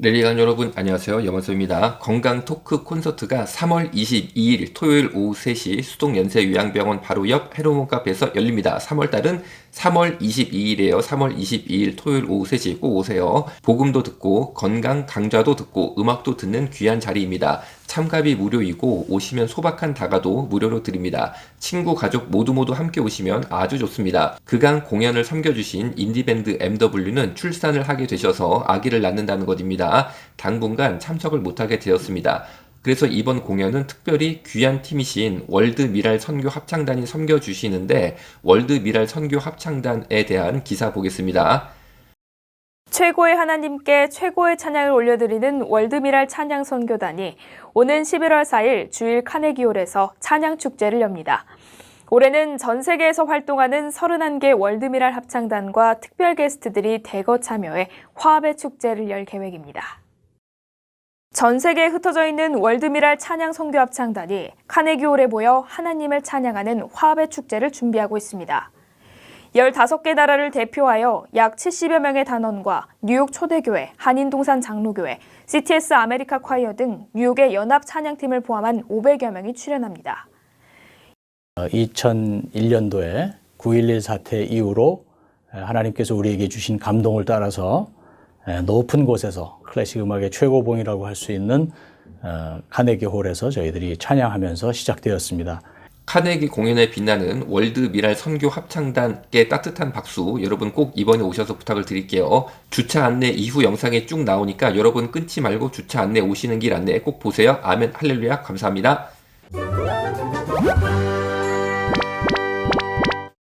랠리관 여러분 안녕하세요. 염원수입니다. 건강 토크 콘서트가 3월 22일 토요일 오후 3시 수동연세요양병원 바로 옆 헤로몬 카페에서 열립니다. 3월달은 3월 22일이에요. 3월 22일 토요일 오후 3시 꼭 오세요. 복음도 듣고 건강 강좌도 듣고 음악도 듣는 귀한 자리입니다. 참가비 무료이고 오시면 소박한 다가도 무료로 드립니다. 친구 가족 모두 함께 오시면 아주 좋습니다. 그간 공연을 섬겨주신 인디밴드 MW는 출산을 하게 되셔서 아기를 낳는다는 것입니다. 당분간 참석을 못하게 되었습니다. 그래서 이번 공연은 특별히 귀한 팀이신 월드미랄 선교 합창단이 섬겨주시는데 월드미랄 선교 합창단에 대한 기사 보겠습니다. 최고의 하나님께 최고의 찬양을 올려드리는 월드미랄 찬양 선교단이 오는 11월 4일 주일 카네기홀에서 찬양 축제를 엽니다. 올해는 전 세계에서 활동하는 31개 월드미랄 합창단과 특별 게스트들이 대거 참여해 화합의 축제를 열 계획입니다. 전 세계에 흩어져 있는 월드미랄 찬양 선교 합창단이 카네기홀에 모여 하나님을 찬양하는 화합의 축제를 준비하고 있습니다. 15개 나라를 대표하여 약 70여 명의 단원과 뉴욕 초대교회, 한인동산 장로교회, CTS 아메리카 콰이어 등 뉴욕의 연합 찬양팀을 포함한 500여 명이 출연합니다. 2001년도에 9.11 사태 이후로 하나님께서 우리에게 주신 감동을 따라서 높은 곳에서 클래식 음악의 최고봉이라고 할 수 있는 카네기 홀에서 저희들이 찬양하면서 시작되었습니다. 카네기 공연에 빛나는 월드미랄 선교 합창단께 따뜻한 박수 여러분 꼭 이번에 오셔서 부탁을 드릴게요. 주차 안내 이후 영상에 쭉 나오니까 여러분 끊지 말고 주차 안내 오시는 길 안내 꼭 보세요. 아멘 할렐루야 감사합니다.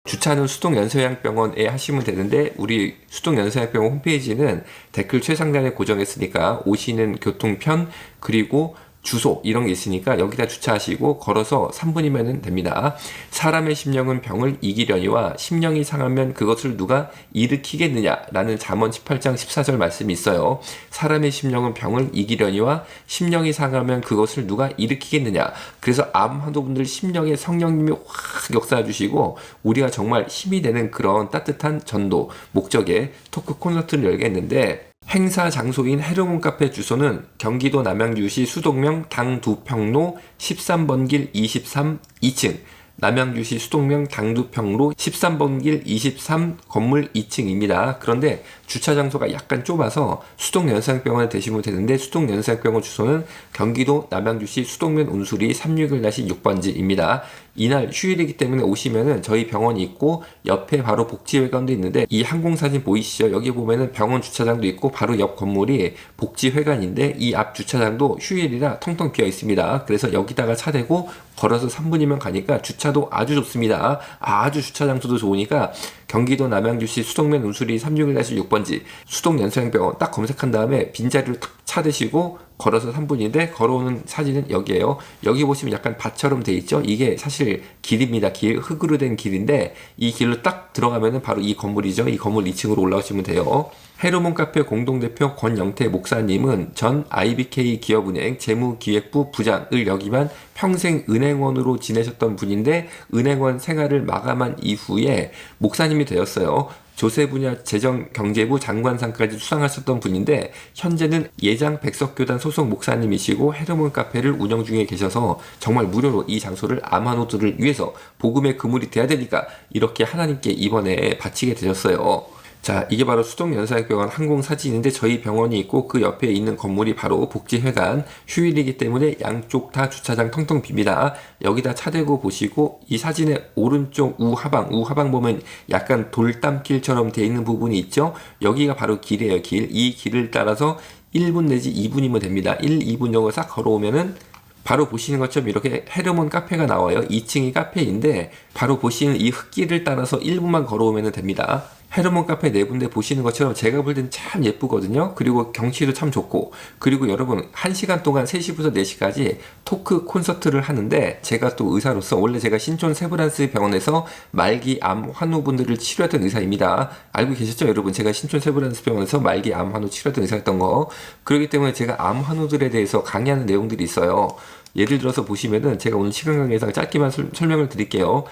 주차는 수동연세요양병원에 하시면 되는데 우리 수동연세요양병원 홈페이지는 댓글 최상단에 고정했으니까 오시는 교통편 그리고 주소 이런 게 있으니까 여기다 주차하시고 걸어서 3분이면 됩니다. 사람의 심령은 병을 이기려니와 심령이 상하면 그것을 누가 일으키겠느냐라는 잠언 18장 14절 말씀이 있어요. 사람의 심령은 병을 이기려니와 심령이 상하면 그것을 누가 일으키겠느냐. 그래서 암 환우분들 심령에 성령님이 확 역사해 주시고 우리가 정말 힘이 되는 그런 따뜻한 전도 목적의 토크 콘서트를 열겠는데 행사 장소인 헤르몬 카페 주소는 경기도 남양주시 수동명 당두평로 13번 길 23 2층 남양주시 수동명 당두평로 13번 길 23 건물 2층입니다. 그런데 주차 장소가 약간 좁아서 수동연세병원에 되시면 되는데 수동연세병원 주소는 경기도 남양주시 수동면 운수리 361-6번지입니다. 이날 휴일이기 때문에 오시면은 저희 병원이 있고 옆에 바로 복지회관도 있는데 이 항공사진 보이시죠? 여기 보면은 병원 주차장도 있고 바로 옆 건물이 복지회관인데 이 앞 주차장도 휴일이라 텅텅 비어 있습니다. 그래서 여기다가 차 대고 걸어서 3분이면 가니까 주차도 아주 좋습니다. 아주 주차 장소도 좋으니까 경기도 남양주시 수동면 운수리 361-6번지 수동연세병원 딱 검색한 다음에 빈자리로 탁 차 대시고 걸어서 3분인데 걸어오는 사진은 여기에요. 여기 보시면 약간 밭처럼 돼 있죠. 이게 사실 길입니다. 길 흙으로 된 길인데 이 길로 딱 들어가면은 바로 이 건물이죠. 이 건물 2층으로 올라오시면 돼요. 헤르몬 카페 공동대표 권영태 목사님은 전 IBK 기업은행 재무기획부 부장을 역임한 평생 은행원으로 지내셨던 분인데 은행원 생활을 마감한 이후에 목사님이 되었어요. 조세 분야 재정경제부 장관상까지 수상하셨던 분인데 현재는 예장 백석교단 소속 목사님이시고 헤르몬 카페를 운영 중에 계셔서 정말 무료로 이 장소를 암환우들을 위해서 복음의 그물이 돼야 되니까 이렇게 하나님께 이번에 바치게 되셨어요. 자, 이게 바로 수동연세요양병원 항공사진인데 저희 병원이 있고 그 옆에 있는 건물이 바로 복지회관 휴일이기 때문에 양쪽 다 주차장 텅텅 빕니다. 여기다 차 대고 보시고 이 사진의 오른쪽 우하방 보면 약간 돌담길처럼 되어 있는 부분이 있죠. 여기가 바로 길이에요. 이 길을 따라서 1분 내지 2분이면 됩니다. 2분 정도 싹 걸어오면은 바로 보시는 것처럼 이렇게 헤르몬 카페가 나와요. 2층이 카페인데 바로 보시는 이 흙길을 따라서 1분만 걸어오면 됩니다. 헤르몬 카페 네 군데 보시는 것처럼 제가 볼 땐 참 예쁘거든요. 그리고 경치도 참 좋고 그리고 여러분 1시간 동안 3시부터 4시까지 토크 콘서트를 하는데 제가 또 의사로서 원래 제가 신촌 세브란스 병원에서 말기 암 환우분들을 치료했던 의사입니다. 알고 계셨죠 여러분? 제가 신촌 세브란스 병원에서 말기 암 환우 치료했던 의사였던 거. 그렇기 때문에 제가 암 환우들에 대해서 강의하는 내용들이 있어요. 예를 들어서 보시면은 제가 오늘 시간 강의에서 짧게만 설명을 드릴게요.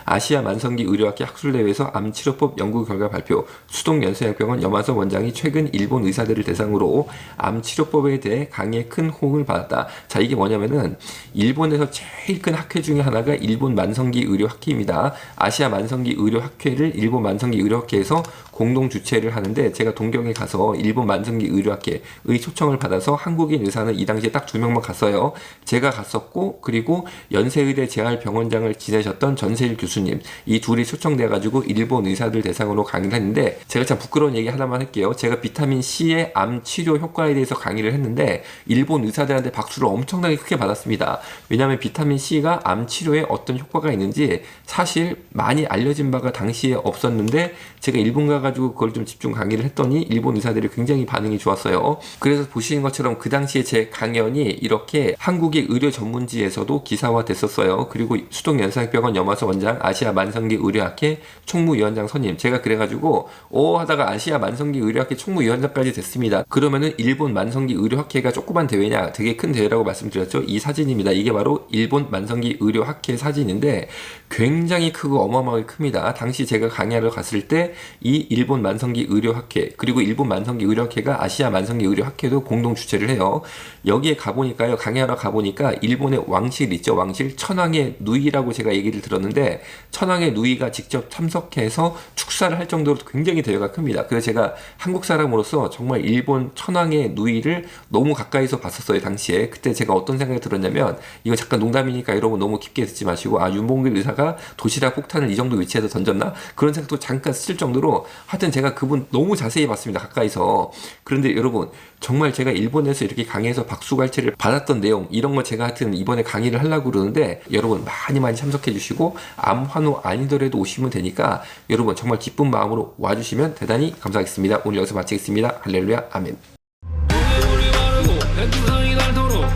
아시아 만성기 의료학회 학술대회에서 암치료법 연구 결과 발표, 수동연세양병원 염화섭 원장이 최근 일본 의사들을 대상으로 암치료법에 대해 강의에 큰 호응을 받았다. 자, 이게 뭐냐면은 일본에서 제일 큰 학회 중에 하나가 일본 만성기 의료학회입니다. 아시아 만성기 의료학회를 일본 만성기 의료학회에서 공동 주최를 하는데, 제가 동경에 가서 일본 만성기 의료학회의 초청을 받아서 한국인 의사는 이 당시에 딱 2명만 갔어요. 제가 갔었고, 그리고 연세의대 재활병원장을 지내셨던 전세일 교수님, 이 둘이 초청돼가지고 일본 의사들 대상으로 강의를 했는데, 제가 참 부끄러운 얘기 하나만 할게요. 제가 비타민 C의 암 치료 효과에 대해서 강의를 했는데 일본 의사들한테 박수를 엄청나게 크게 받았습니다. 왜냐하면 비타민 C가 암 치료에 어떤 효과가 있는지 사실 많이 알려진 바가 당시에 없었는데, 제가 일본 가가지고 그걸 좀 집중 강의를 했더니 일본 의사들이 굉장히 반응이 좋았어요. 그래서 보시는 것처럼 그 당시에 제 강연이 이렇게 한국의 의료 전문지에서도 기사화 됐었어요. 그리고 수동연세학병원 염화섭 원장, 아시아 만성기 의료학회 총무위원장 선임, 제가 그래가지고 하다가 아시아 만성기 의료학회 총무위원장까지 됐습니다. 그러면은 일본 만성기 의료학회가 조그만 대회냐? 되게 큰 대회라고 말씀드렸죠. 이 사진입니다. 이게 바로 일본 만성기 의료학회 사진인데 굉장히 크고 어마어마하게 큽니다. 당시 제가 강의하러 갔을 때 이 일본 만성기 의료학회, 그리고 일본 만성기 의료학회가 아시아 만성기 의료학회도 공동 주최를 해요. 여기에 가보니까요, 강의하러 가보니까 일본의 왕실 있죠. 왕실 천황의 누이라고 제가 얘기를 들었는데, 천황의 누이가 직접 참석해서 축사를 할 정도로 굉장히 대회가 큽니다. 그래서 제가 한국 사람으로서 정말 일본 천황의 누이를 너무 가까이서 봤었어요, 당시에. 그때 제가 어떤 생각이 들었냐면, 이거 잠깐 농담이니까 여러분 너무 깊게 듣지 마시고, 윤봉길 의사가 도시락 폭탄을 이 정도 위치에서 던졌나? 그런 생각도 잠깐 스칠 정도로, 하여튼 제가 그분 너무 자세히 봤습니다, 가까이서. 그런데 여러분, 정말 제가 일본에서 이렇게 강의해서 박수갈채를 받았던 내용, 이런 거 제가 하여튼 이번에 강의를 하려고 그러는데, 여러분 많이 참석해 주시고 암 환우 아니더라도 오시면 되니까 여러분 정말 기쁜 마음으로 와주시면 대단히 감사하겠습니다. 오늘 여기서 마치겠습니다. 할렐루야, 아멘.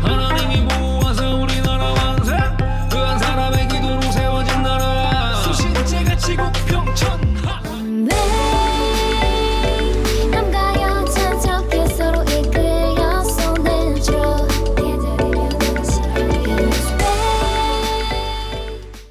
하나님이 보호하사 우리나라 완성. 그한 사람의 기도로 세워진 나라. 수신제가 지국 평천